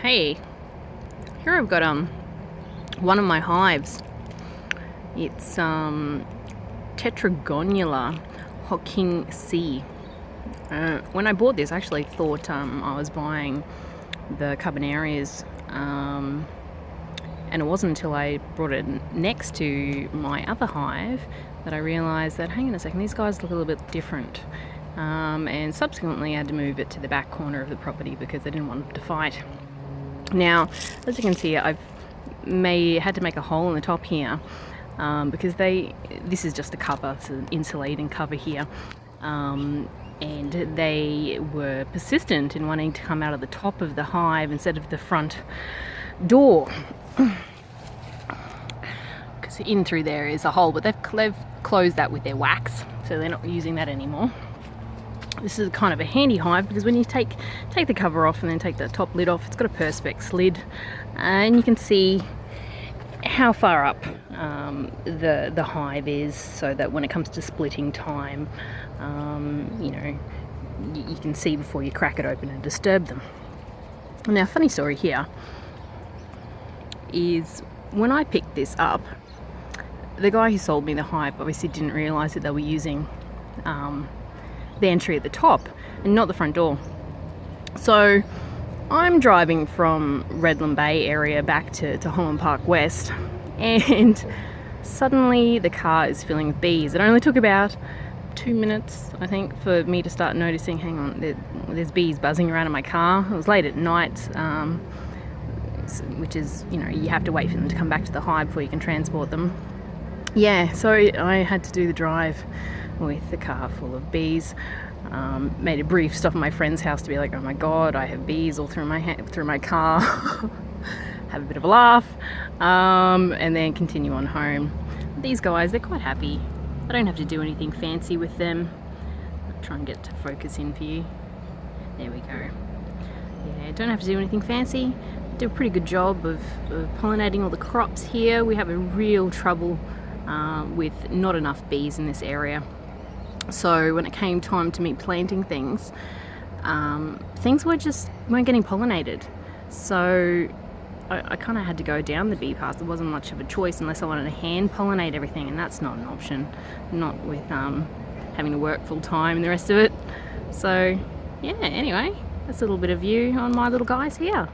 Hey, here I've got one of my hives. It's Tetragonula Hockingsi. When I bought this, I actually thought I was buying the Carbonarias, and it wasn't until I brought it next to my other hive that I realised that, hang on a second, these guys look a little bit different. And subsequently I had to move it to the back corner of the property because I didn't want them to fight. Now, as you can see, I've had to make a hole in the top here because this is just a cover, it's an insulating cover here, and they were persistent in wanting to come out of the top of the hive instead of the front door, because in through there is a hole, but they've closed that with their wax, so they're not using that anymore. This is kind of a handy hive because when you take the cover off and then take the top lid off, it's got a perspex lid, and you can see how far up the hive is, so that when it comes to splitting time, you can see before you crack it open and disturb them. Now, funny story here is when I picked this up, the guy who sold me the hive obviously didn't realise that they were using the entry at the top and not the front door. So I'm driving from Redland Bay area back to Holland Park West, and suddenly the car is filling with bees. It only took about 2 minutes, I think, for me to start noticing, hang on, there's bees buzzing around in my car. It was late at night, which is, you have to wait for them to come back to the hive before you can transport them. Yeah, so I had to do the drive with the car full of bees. Made a brief stop at my friend's house to be like, oh my god, I have bees all through my car. Have a bit of a laugh, and then continue on home. These guys, they're quite happy. I don't have to do anything fancy with them. I'll try and get to focus in for you. There we go. Yeah, don't have to do anything fancy. Do a pretty good job of pollinating all the crops here. We have a real trouble with not enough bees in this area. So when it came time to me planting things, things weren't getting pollinated. So I kind of had to go down the bee path. There wasn't much of a choice unless I wanted to hand pollinate everything, and that's not an option, not with having to work full time and the rest of it. So yeah, anyway, that's a little bit of view on my little guys here.